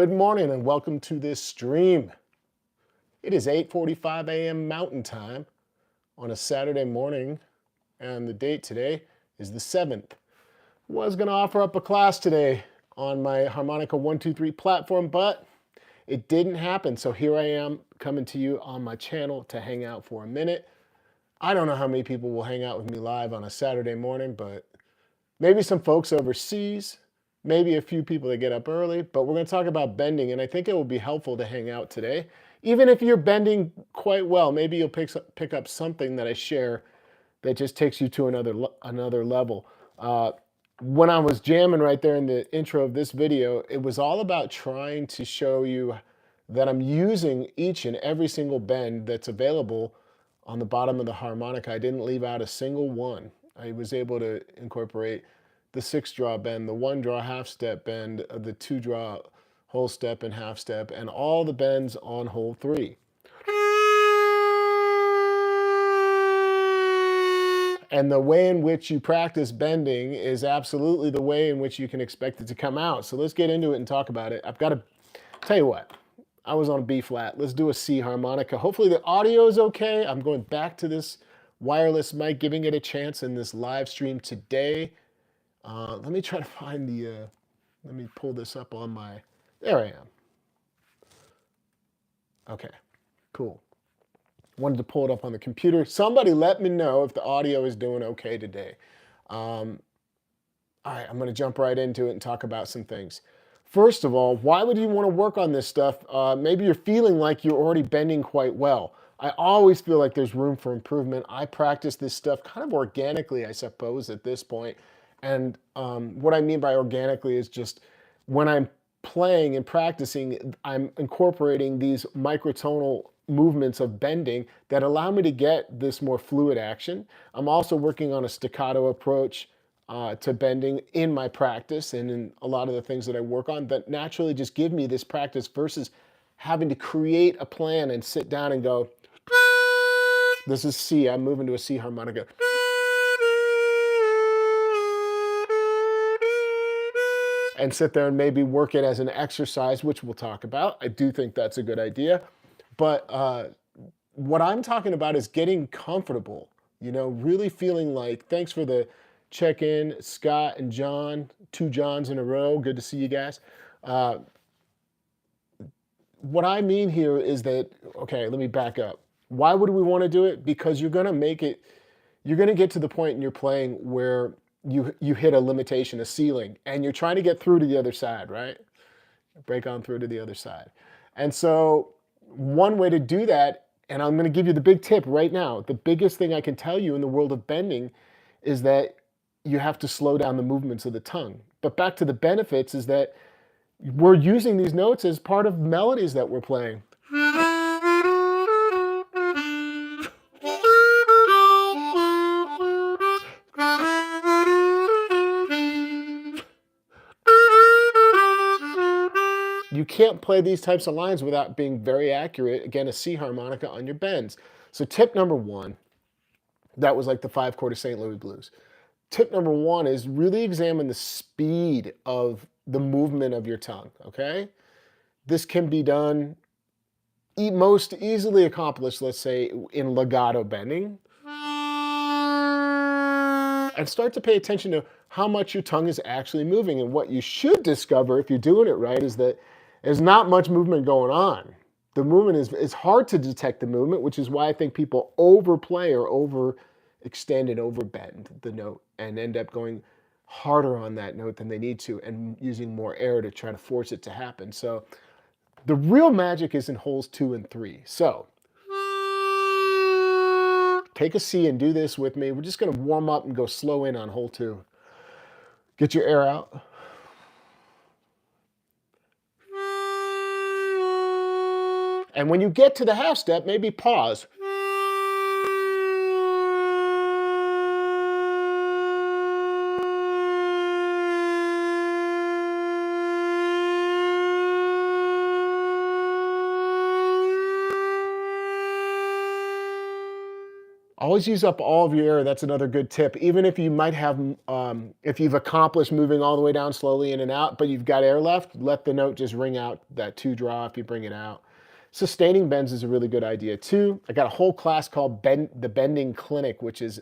Good morning and welcome to this stream. It is 8:45 a.m. Mountain Time on a Saturday morning, and the date today is the 7th. Was going to offer up a class today on my Harmonica 123 platform, but it didn't happen. So here I am coming to you on my channel to hang out for a minute. I don't know how many people will hang out with me live on a Saturday morning, but maybe some folks overseas, maybe a few people that get up early, but we're going to talk about bending, and I think it will be helpful to hang out today. Even if you're bending quite well, maybe you'll pick up something that I share that just takes you to another level. When I was jamming right there in the intro of this video, it was all about trying to show you that I'm using each and every single bend that's available on the bottom of the harmonica. I didn't leave out a single one. I was able to incorporate the 6-draw bend, the 1-draw half-step bend, the 2-draw whole step and half step, and all the bends on hole 3. And the way in which you practice bending is absolutely the way in which you can expect it to come out. So let's get into it and talk about it. I've got to tell you what, I was on a B flat. Let's do a C harmonica. Hopefully the audio is okay. I'm going back to this wireless mic, giving it a chance in this live stream today. Let me try to find the, let me pull this up on my, there I am. Okay, cool. Wanted to pull it up on the computer. Somebody let me know if the audio is doing okay today. All right, I'm gonna jump right into it and talk about some things. First of all, why would you wanna work on this stuff? Maybe you're feeling like you're already bending quite well. I always feel like there's room for improvement. I practice this stuff kind of organically, I suppose, at this point. And what I mean by organically is just when I'm playing and practicing, I'm incorporating these microtonal movements of bending that allow me to get this more fluid action. I'm also working on a staccato approach to bending in my practice and in a lot of the things that I work on that naturally just give me this practice versus having to create a plan and sit down and go, this is C, I'm moving to a C harmonica. And sit there and maybe work it as an exercise, which we'll talk about. I do think that's a good idea. But what I'm talking about is getting comfortable, you know, really feeling like, thanks for the check-in, Scott and John, 2 Johns in a row. Good to see you guys. What I mean here is that, okay, let me back up. Why would we want to do it? Because you're going to make it, you're going to get to the point in your playing where you hit a limitation, a ceiling, and you're trying to get through to the other side, right? Break on through to the other side. And so one way to do that, and I'm going to give you the big tip right now, the biggest thing I can tell you in the world of bending is that you have to slow down the movements of the tongue. But back to the benefits is that we're using these notes as part of melodies that we're playing. You can't play these types of lines without being very accurate, again, a C harmonica on your bends. So tip number 1, that was like the 5-chord of St. Louis Blues. Tip number 1 is really examine the speed of the movement of your tongue, okay? This can be done most easily accomplished, let's say, in legato bending. And start to pay attention to how much your tongue is actually moving. And what you should discover, if you're doing it right, is that there's not much movement going on. The movement it's hard to detect the movement, which is why I think people overplay or overextend and overbend the note and end up going harder on that note than they need to and using more air to try to force it to happen. So the real magic is in holes 2 and 3. So take a C and do this with me. We're just going to warm up and go slow in on hole 2. Get your air out. And when you get to the half step, maybe pause. Always use up all of your air. That's another good tip. Even if you might have, if you've accomplished moving all the way down slowly in and out, but you've got air left, let the note just ring out that 2 draw if you bring it out. Sustaining bends is a really good idea too. I got a whole class called the Bending Clinic, which is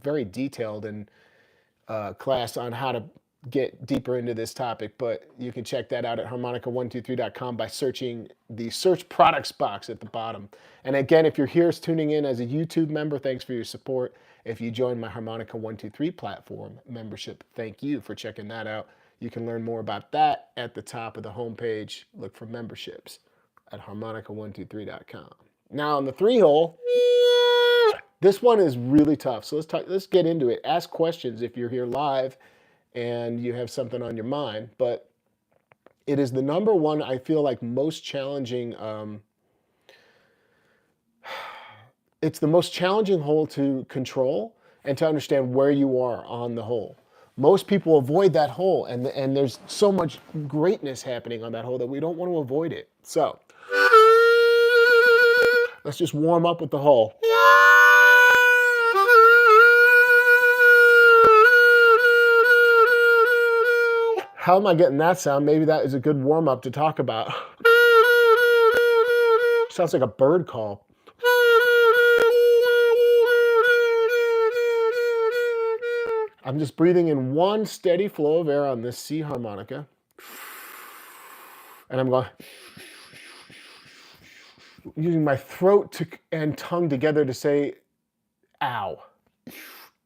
very detailed and class on how to get deeper into this topic, but you can check that out at harmonica123.com by searching the search products box at the bottom. And again, if you're here tuning in as a YouTube member, thanks for your support. If you join my Harmonica 123 platform membership, thank you for checking that out. You can learn more about that at the top of the homepage. Look for memberships at harmonica123.com. Now on the 3-hole, this one is really tough. So let's get into it. Ask questions if you're here live and you have something on your mind, but it is the number one, I feel like, most challenging, it's the most challenging hole to control and to understand where you are on the hole. Most people avoid that hole, and there's so much greatness happening on that hole that we don't want to avoid it. So let's just warm up with the hole. How am I getting that sound? Maybe that is a good warm-up to talk about. Sounds like a bird call. I'm just breathing in one steady flow of air on this C harmonica. And I'm going, using my throat and tongue together to say, ow.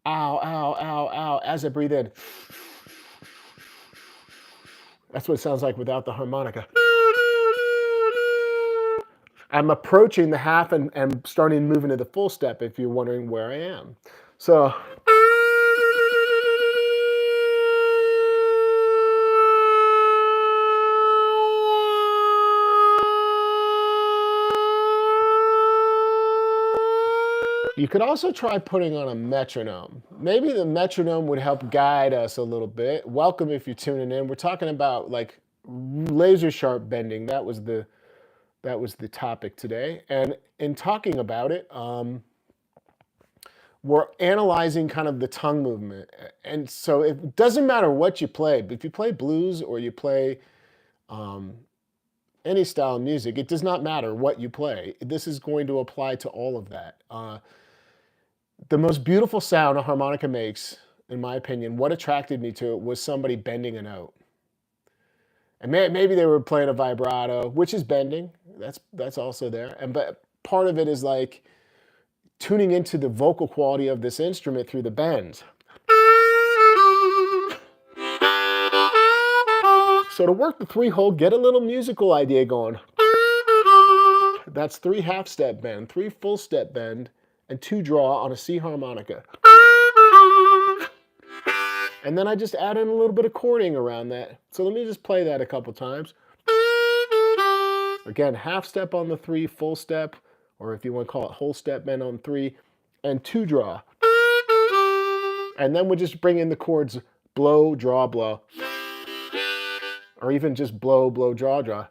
Ow, ow, ow, ow, as I breathe in. That's what it sounds like without the harmonica. I'm approaching the half and starting to move into the full step if you're wondering where I am. So you could also try putting on a metronome. Maybe the metronome would help guide us a little bit. Welcome if you're tuning in. We're talking about like laser sharp bending. That was the topic today. And in talking about it, we're analyzing kind of the tongue movement. And so it doesn't matter what you play, but if you play blues or you play any style of music, it does not matter what you play. This is going to apply to all of that. The most beautiful sound a harmonica makes, in my opinion, what attracted me to it was somebody bending a note. And maybe they were playing a vibrato, which is bending. That's also there. But part of it is like tuning into the vocal quality of this instrument through the bends. So to work the 3-hole, get a little musical idea going. That's 3 half-step bend, 3 full-step bend, and 2 draw on a C harmonica. And then I just add in a little bit of chording around that. So let me just play that a couple times. Again, half step on the 3, full step, or if you want to call it whole step bend on 3, and 2 draw. And then we'll just bring in the chords blow, draw, blow. Or even just blow, blow, draw, draw.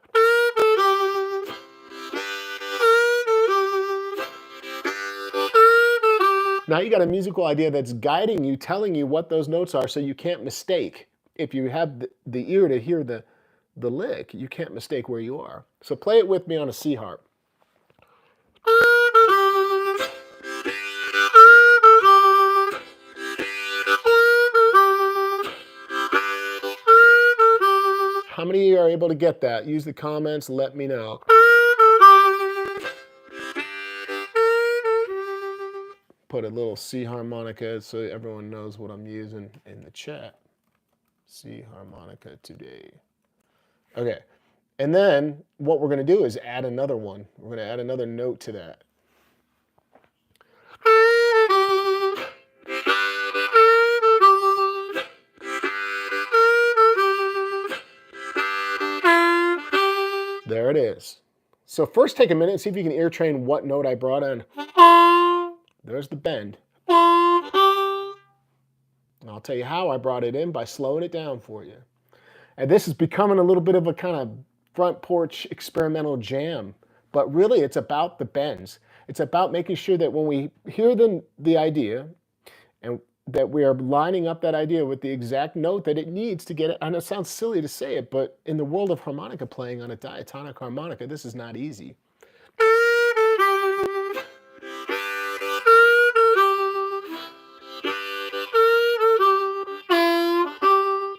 Now you got a musical idea that's guiding you, telling you what those notes are so you can't mistake. If you have the ear to hear the lick, you can't mistake where you are. So play it with me on a C harp. How many of you are able to get that? Use the comments, let me know. Put a little C harmonica so everyone knows what I'm using in the chat. C harmonica today. Okay, and then what we're going to do is add another one. We're going to add another note to that. There it is. So first take a minute and see if you can ear train what note I brought in. There's the bend. And I'll tell you how I brought it in by slowing it down for you. And this is becoming a little bit of a kind of front porch experimental jam. But really, it's about the bends. It's about making sure that when we hear the idea, and that we are lining up that idea with the exact note that it needs to get it. And it sounds silly to say it, but in the world of harmonica playing on a diatonic harmonica, this is not easy.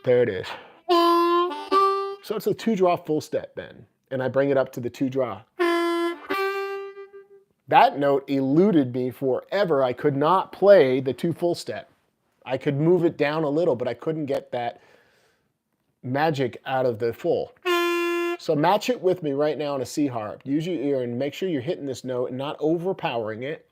There it is. So it's a 2-draw full step bend, and I bring it up to the 2-draw. That note eluded me forever. I could not play the 2 full step. I could move it down a little, but I couldn't get that magic out of the full. So match it with me right now on a C harp. Use your ear and make sure you're hitting this note and not overpowering it.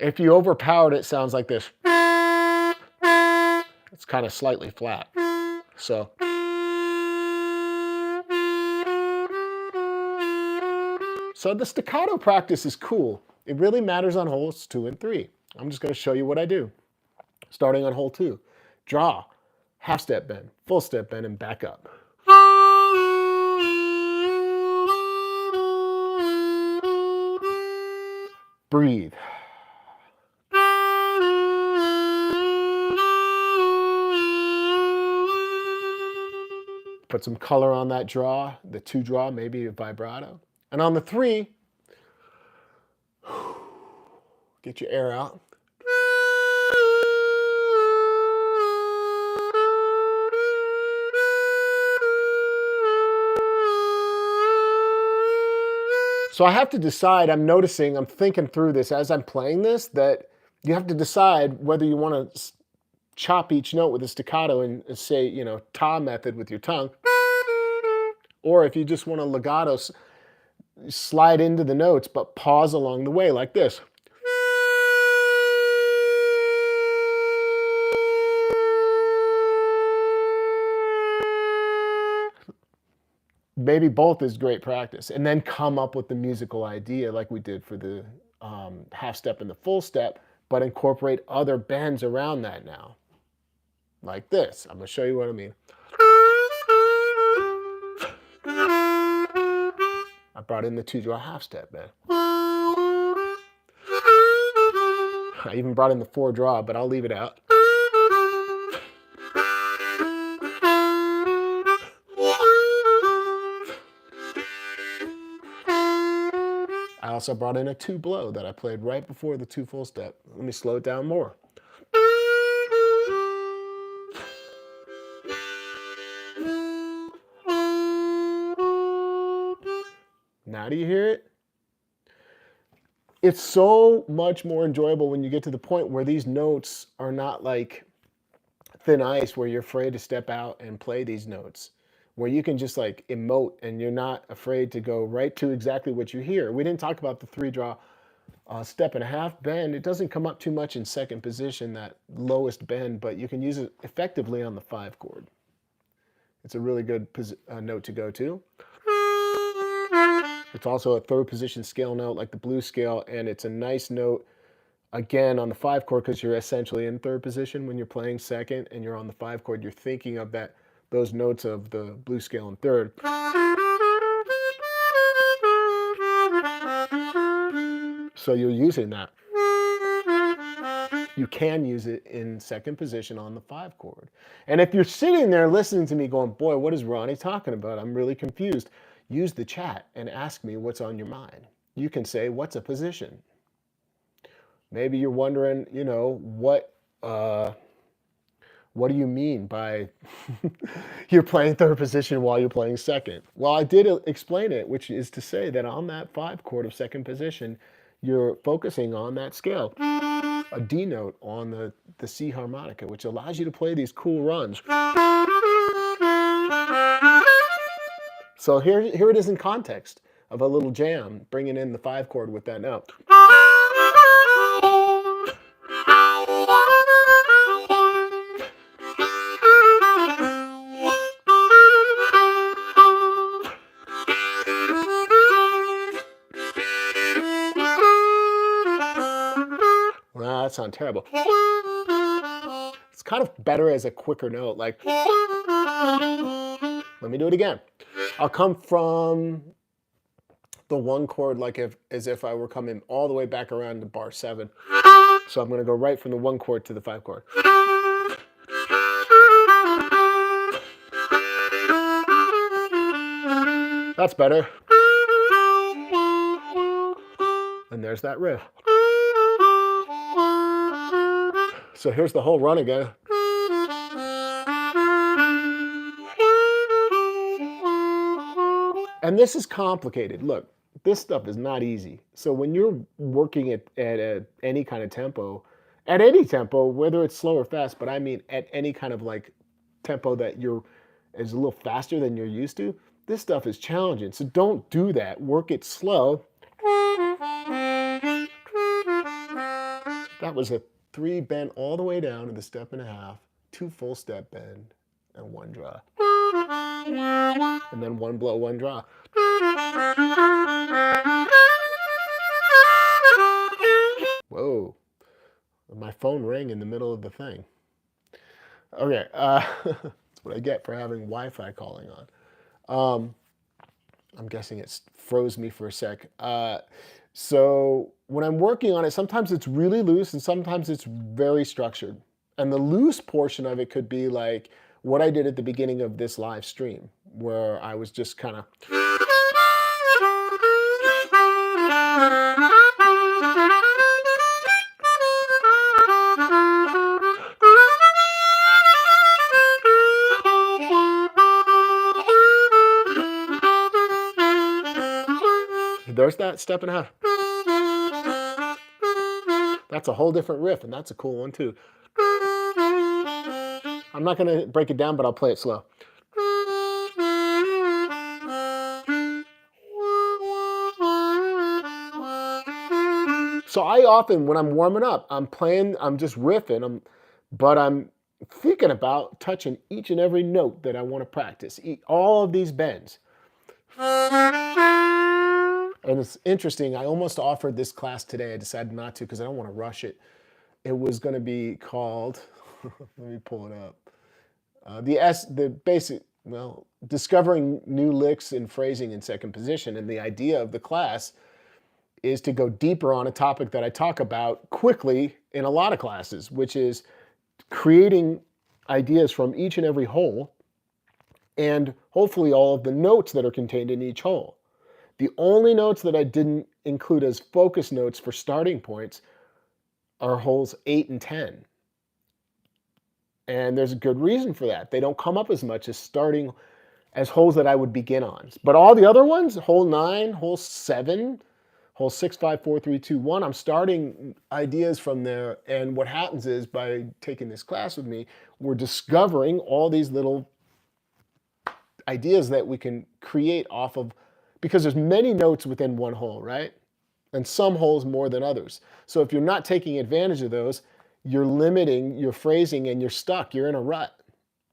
If you overpowered it, it sounds like this. It's kind of slightly flat. So. So the staccato practice is cool. It really matters on holes 2 and 3. I'm just going to show you what I do. Starting on hole 2. Draw, half step bend, full step bend, and back up. Breathe. Put some color on that draw, the 2 draw, maybe a vibrato. And on the 3, get your air out. So I have to decide, I'm thinking through this as I'm playing this, that you have to decide whether you want to chop each note with a staccato and say, you know, ta method with your tongue, or if you just want to legato, slide into the notes, but pause along the way like this. Maybe both is great practice. And then come up with the musical idea like we did for the half step and the full step, but incorporate other bends around that now. Like this. I'm going to show you what I mean. I brought in the 2-draw half step bend. I even brought in the 4-draw, but I'll leave it out. I also brought in a 2 blow that I played right before the 2 full step. Let me slow it down more. Now do you hear it? It's so much more enjoyable when you get to the point where these notes are not like thin ice where you're afraid to step out and play these notes, where you can just like emote and you're not afraid to go right to exactly what you hear. We didn't talk about the 3-draw step and a half bend. It doesn't come up too much in second position, that lowest bend, but you can use it effectively on the 5 chord. It's a really good note to go to. It's also a 3rd position scale note like the blues scale, and it's a nice note again on the 5 chord because you're essentially in 3rd position when you're playing 2nd and you're on the 5 chord. You're thinking of those notes of the blues scale in 3rd. So you're using that. You can use it in 2nd position on the 5 chord. And if you're sitting there listening to me going, boy, what is Ronnie talking about? I'm really confused. Use the chat and ask me what's on your mind. You can say, what's a position? Maybe you're wondering, you know, what do you mean by you're playing 3rd position while you're playing 2nd? Well, I did explain it, which is to say that on that 5 chord of 2nd position, you're focusing on that scale, a D note on the C harmonica, which allows you to play these cool runs. So here it is in context of a little jam, bringing in the 5 chord with that note. Well, sound terrible. It's kind of better as a quicker note, like, let me do it again. I'll come from the 1 chord like as if I were coming all the way back around to bar 7. So I'm going to go right from the 1 chord to the 5 chord. That's better. And there's that riff. So here's the whole run again. And this is complicated. Look, this stuff is not easy. So when you're working at any kind of tempo, at any tempo, whether it's slow or fast, but I mean at any kind of like tempo that is a little faster than you're used to, this stuff is challenging. So don't do that. Work it slow. That was a 3 bend all the way down to the 1.5 step, 2 full step bend, and 1 draw. And then 1 blow, 1 draw. Whoa. My phone rang in the middle of the thing. Okay, that's what I get for having Wi-Fi calling on. I'm guessing it froze me for a sec. So when I'm working on it, sometimes it's really loose and sometimes it's very structured. And the loose portion of it could be like what I did at the beginning of this live stream, where I was just kind of... There's that 1.5 steps. That's a whole different riff, and that's a cool one too. I'm not going to break it down, but I'll play it slow. So I often, when I'm warming up, I'm just riffing, but I'm thinking about touching each and every note that I want to practice, all of these bends. And it's interesting, I almost offered this class today. I decided not to because I don't want to rush it. It was going to be called, let me pull it up. The basic, discovering new licks and phrasing in second position. And the idea of the class is to go deeper on a topic that I talk about quickly in a lot of classes, which is creating ideas from each and every hole and hopefully all of the notes that are contained in each hole. The only notes that I didn't include as focus notes for starting points are holes 8 and 10. And there's a good reason for that. They don't come up as much as holes that I would begin on. But all the other ones, hole 9, hole 7, hole 6, 5, 4, 3, 2, 1, I'm starting ideas from there. And what happens is by taking this class with me, we're discovering all these little ideas that we can create off of, because there's many notes within one hole, right? And some holes more than others. So if you're not taking advantage of those, you're limiting your phrasing and you're stuck. You're in a rut.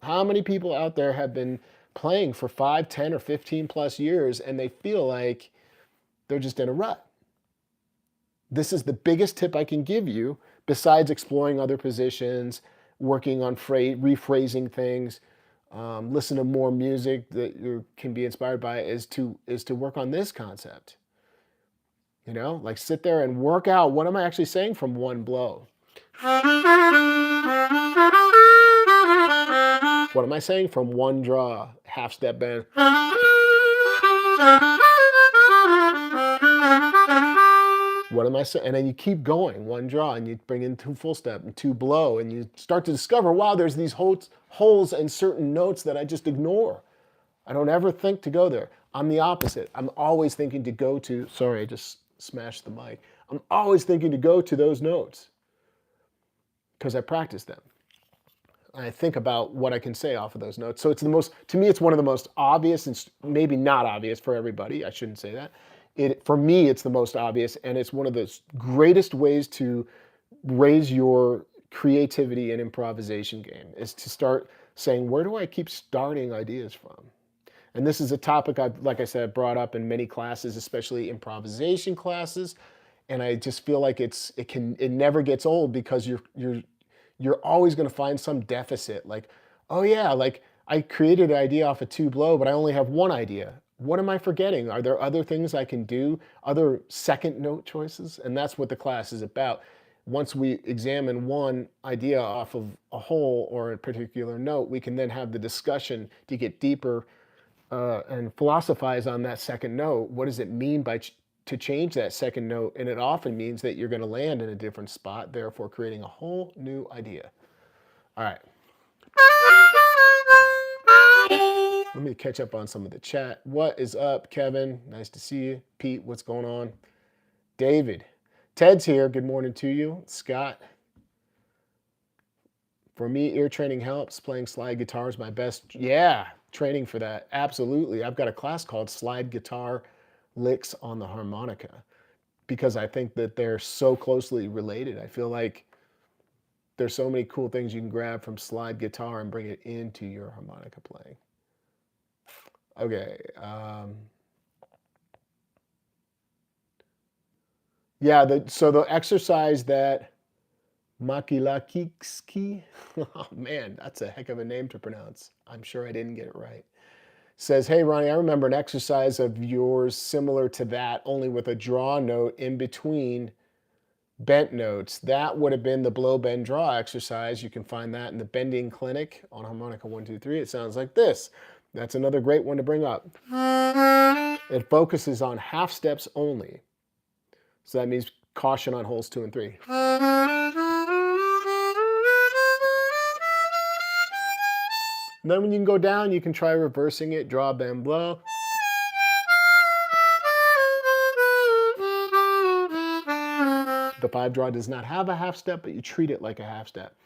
How many people out there have been playing for 5, 10, or 15 plus years and they feel like they're just in a rut? This is the biggest tip I can give you, besides exploring other positions, working on rephrasing things, listen to more music that you can be inspired by, is to work on this concept. You know, like sit there and work out, what am I actually saying from one blow? What am I saying from one draw, half step bend? What am I saying? And then you keep going, one draw, and you bring in 2 full step and 2 blow, and you start to discover, wow, there's these holes and certain notes that I just ignore. I don't ever think to go there. I'm the opposite. I'm always thinking to go to, sorry, I just smashed the mic. I'm always thinking to go to those notes because I practice them. I think about what I can say off of those notes. So to me, it's one of the most obvious, and maybe not obvious for everybody. I shouldn't say that. For me, it's the most obvious, and it's one of the greatest ways to raise your creativity and improvisation game, is to start saying, where do I keep starting ideas from? And this is a topic like I said, brought up in many classes, especially improvisation classes. And I just feel like it never gets old because you're always going to find some deficit. Like, oh yeah, like I created an idea off a tube low, but I only have one idea. What am I forgetting? Are there other things I can do? Other second note choices? And that's what the class is about. Once we examine one idea off of a whole or a particular note, we can then have the discussion to get deeper and philosophize on that second note. What does it mean to change that second note? And it often means that you're going to land in a different spot, therefore creating a whole new idea. All right. Let me catch up on some of the chat. What is up, Kevin? Nice to see you. Pete, what's going on? David. Ted's here. Good morning to you. Scott. For me, ear training helps. Playing slide guitar is my best. Yeah, training for that. Absolutely. I've got a class called Slide Guitar Licks on the Harmonica because I think that they're so closely related. I feel like there's so many cool things you can grab from slide guitar and bring it into your harmonica playing. Okay. Yeah, so the exercise that Makilakikski, oh man, that's a heck of a name to pronounce. I'm sure I didn't get it right. Says, hey, Ronnie, I remember an exercise of yours similar to that, only with a draw note in between bent notes. That would have been the blow, bend, draw exercise. You can find that in the bending clinic on harmonica 1, 2, 3. It sounds like this. That's another great one to bring up. It focuses on half steps only. So that means caution on holes 2 and 3. And then when you can go down, you can try reversing it, draw, bend, blow. The 5 draw does not have a half step, but you treat it like a half step.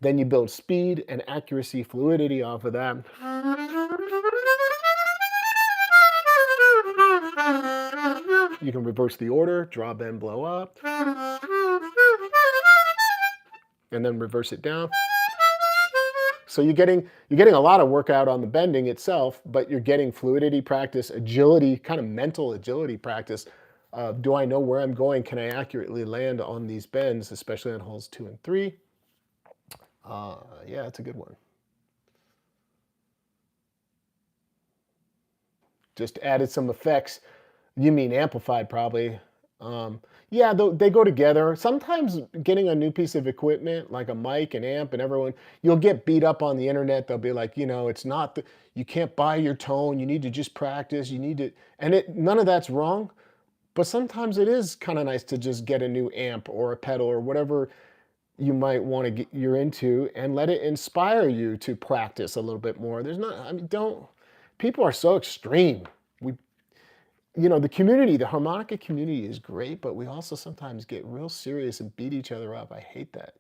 Then you build speed and accuracy, fluidity off of that. You can reverse the order, draw, bend, blow up. And then reverse it down. So you're getting a lot of workout on the bending itself, but you're getting fluidity practice, agility, kind of mental agility practice. Do I know where I'm going? Can I accurately land on these bends, especially on holes 2 and 3? Yeah, that's a good one. Just added some effects. You mean amplified probably. Yeah, they go together. Sometimes getting a new piece of equipment, like a mic and amp and everyone, you'll get beat up on the internet. They'll be like, it's not, you can't buy your tone. You need to just practice. You need to, and none of that's wrong. But sometimes it is kind of nice to just get a new amp or a pedal or whatever you might want to you're into and let it inspire you to practice a little bit more. People are so extreme. The community, the harmonica community is great, but we also sometimes get real serious and beat each other up. I hate that.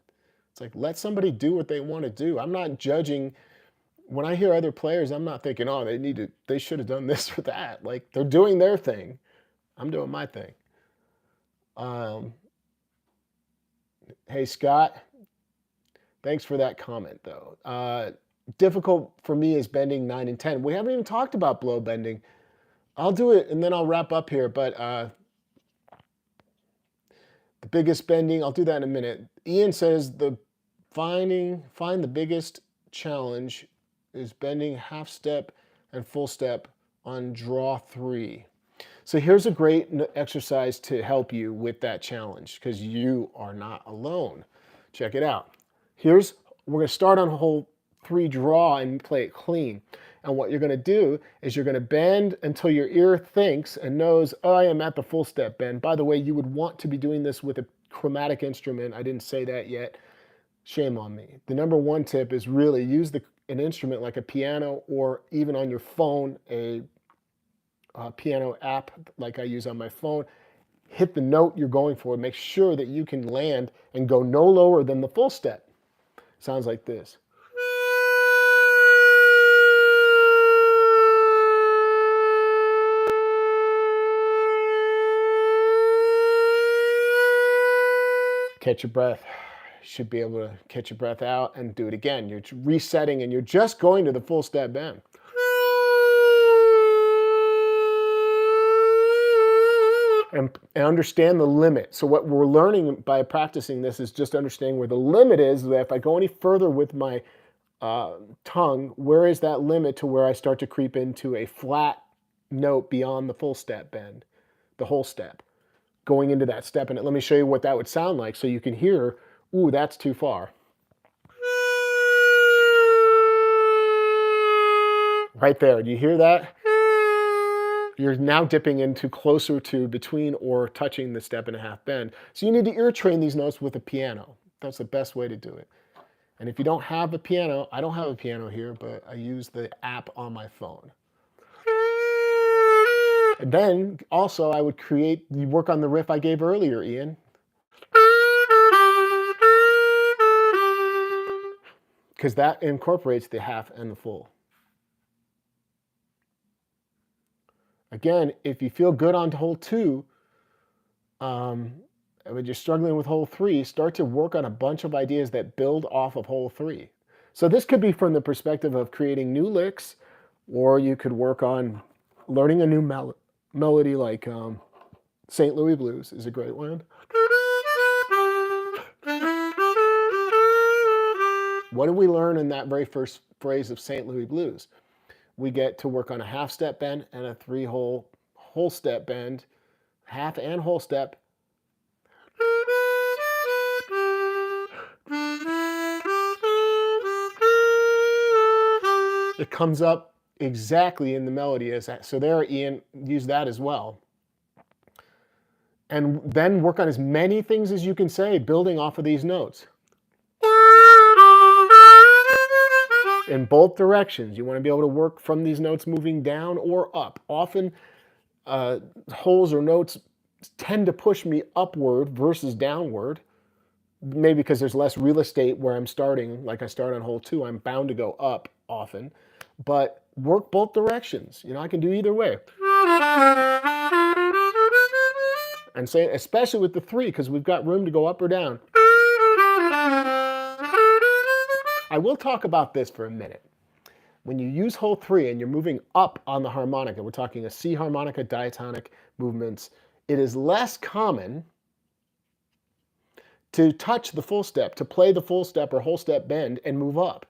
It's like, let somebody do what they want to do. I'm not judging. When I hear other players, I'm not thinking, oh, they should have done this or that. Like, they're doing their thing. I'm doing my thing. Hey, Scott, thanks for that comment, though. Difficult for me is bending 9 and 10. We haven't even talked about blow bending. I'll do it, and then I'll wrap up here, but the biggest bending, I'll do that in a minute. Ian says find the biggest challenge is bending half step and full step on draw 3. So here's a great exercise to help you with that challenge because you are not alone. Check it out. We're going to start on hole 3 draw and play it clean. And what you're going to do is you're going to bend until your ear thinks and knows, oh, I am at the full step bend. By the way, you would want to be doing this with a chromatic instrument. I didn't say that yet. Shame on me. The number one tip is really use an instrument like a piano or even on your phone, a piano app like I use on my phone. Hit the note you're going for. Make sure that you can land and go no lower than the full step. Sounds like this. Catch your breath. Should be able to catch your breath out and do it again. You're resetting and you're just going to the full step bend. and understand the limit. So what we're learning by practicing this is just understanding where the limit is, that if I go any further with my tongue, where is that limit to where I start to creep into a flat note beyond the full step bend, the whole step, going into that step. And let me show you what that would sound like so you can hear, ooh, that's too far. Right there, do you hear that? You're now dipping into closer to between or touching the step and a half bend. So you need to ear train these notes with a piano. That's the best way to do it. And if you don't have a piano, I don't have a piano here, but I use the app on my phone. And then also I would work on the riff I gave earlier, Ian. Because that incorporates the half and the full. Again, if you feel good on hole 2, but you're struggling with hole 3, start to work on a bunch of ideas that build off of hole 3. So this could be from the perspective of creating new licks, or you could work on learning a new melody like St. Louis Blues is a great one. What did we learn in that very first phrase of St. Louis Blues? We get to work on a half step bend and a 3-hole whole step bend, half and whole step. It comes up exactly in the melody as that. So there, Ian, use that as well. And then work on as many things as you can say, building off of these notes. In both directions. You want to be able to work from these notes moving down or up. Often holes or notes tend to push me upward versus downward. Maybe because there's less real estate where I'm starting. Like I start on hole 2, I'm bound to go up often. But work both directions. You know, I can do either way. And say, especially with the 3, because we've got room to go up or down. I will talk about this for a minute. When you use hole 3 and you're moving up on the harmonica, we're talking a C harmonica, diatonic movements, it is less common to touch the full step, to play the full step or whole step bend and move up.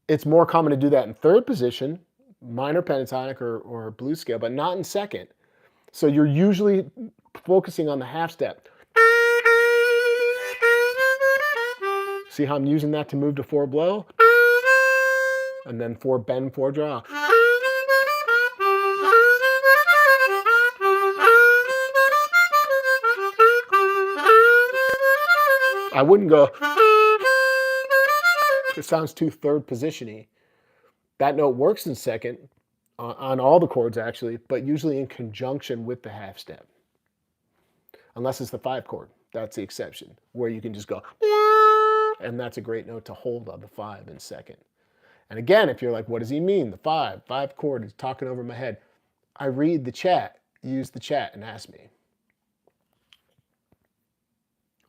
It's more common to do that in 3rd position, minor pentatonic or blues scale, but not in 2nd. So you're usually focusing on the half step. See how I'm using that to move to 4 blow? And then 4 bend, 4 draw. I wouldn't go, it sounds too 3rd position-y. That note works in 2nd, on all the chords actually, but usually in conjunction with the half step. Unless it's the 5 chord, that's the exception, where you can just go, and that's a great note to hold on the 5 in 2nd. And again, if you're like, what does he mean? The 5 chord is talking over my head. I read the chat, use the chat and ask me.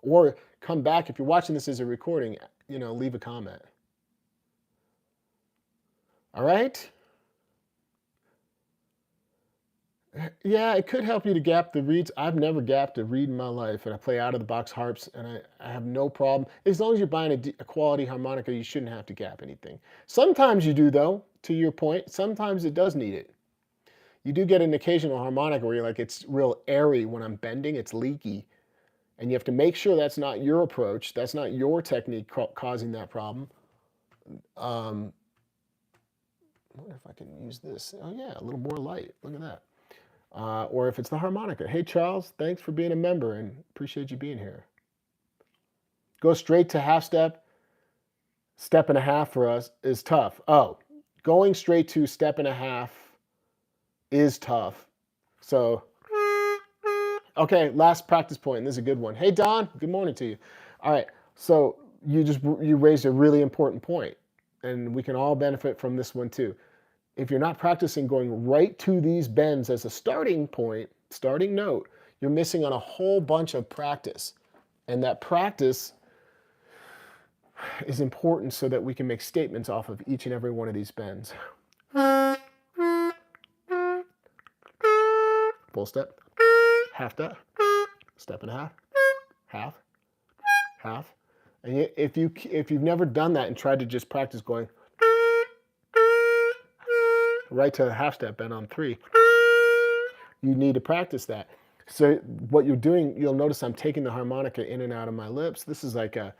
Or come back, if you're watching this as a recording, you know, leave a comment. All right? Yeah, it could help you to gap the reeds. I've never gapped a reed in my life, and I play out-of-the-box harps, and I have no problem. As long as you're buying a quality harmonica, you shouldn't have to gap anything. Sometimes you do, though, to your point. Sometimes it does need it. You do get an occasional harmonica where you're like, it's real airy when I'm bending, it's leaky. And you have to make sure that's not your approach, that's not your technique causing that problem. I wonder if I can use this. Oh yeah, a little more light, look at that. Or if it's the harmonica. Hey Charles, thanks for being a member and appreciate you being here. Go straight to half step, step and a half for us is tough. Oh, going straight to step and a half is tough. So, okay, last practice point. This is a good one. Hey Don, good morning to you. All right, so you raised a really important point, and we can all benefit from this one too. If you're not practicing going right to these bends as a starting point, starting note, you're missing on a whole bunch of practice. And that practice is important so that we can make statements off of each and every one of these bends. full step, half step, step and a half, half, half. And if you've never done that and tried to just practice going right to a half step bend on 3, you need to practice that. So what you're doing, you'll notice I'm taking the harmonica in and out of my lips. This is like a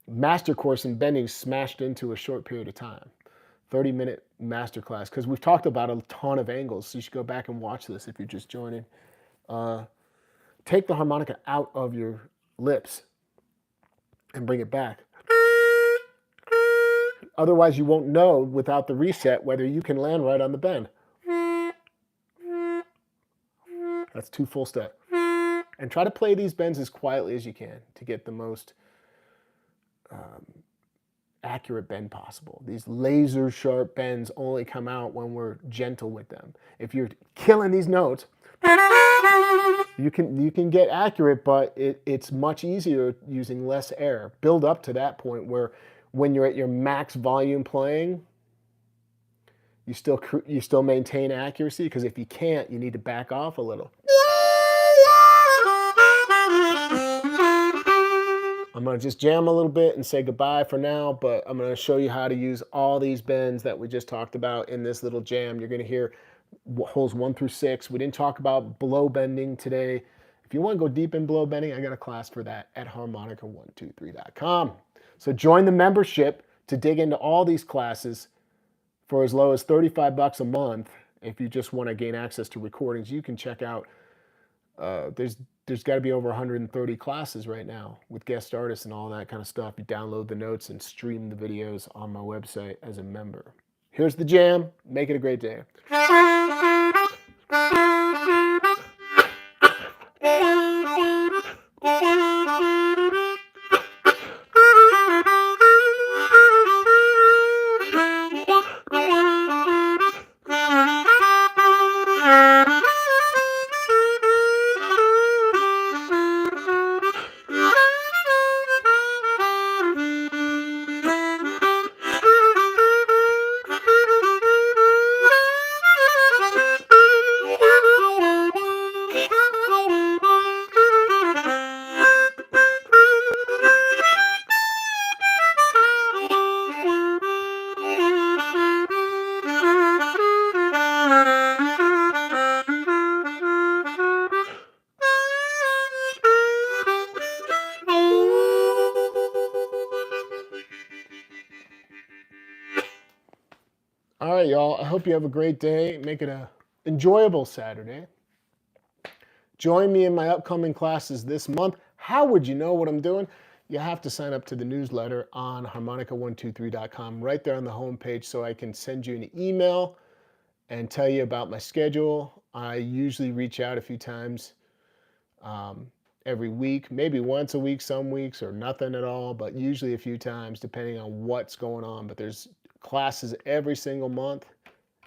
master course in bending smashed into a short period of time. 30-minute master class, because we've talked about a ton of angles, so you should go back and watch this if you're just joining. Take the harmonica out of your lips and bring it back. Otherwise, you won't know without the reset whether you can land right on the bend. That's 2 full step. And try to play these bends as quietly as you can to get the most accurate bend possible. These laser sharp bends only come out when we're gentle with them. If you're killing these notes, you can get accurate, but it's much easier using less air. Build up to that point where when you're at your max volume playing, you still maintain accuracy, because if you can't, you need to back off a little. I'm going to just jam a little bit and say goodbye for now, but I'm going to show you how to use all these bends that we just talked about in this little jam. You're going to hear holes 1 through 6. We didn't talk about blow bending today. If you want to go deep in blow bending, I got a class for that at harmonica123.com. So join the membership to dig into all these classes for as low as $35 a month. If you just want to gain access to recordings, you can check out, there's got to be over 130 classes right now with guest artists and all that kind of stuff. You download the notes and stream the videos on my website as a member. Here's the jam. Make it a great day. All right, y'all. I hope you have a great day. Make it an enjoyable Saturday. Join me in my upcoming classes this month. How would you know what I'm doing? You have to sign up to the newsletter on harmonica123.com right there on the homepage, so I can send you an email and tell you about my schedule. I usually reach out a few times every week, maybe once a week some weeks, or nothing at all, but usually a few times depending on what's going on. But there's classes every single month,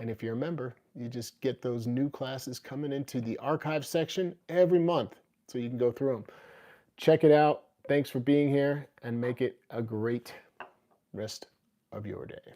and if you're a member, you just get those new classes coming into the archive section every month, so you can go through them. Check it out. Thanks for being here, and make it a great rest of your day.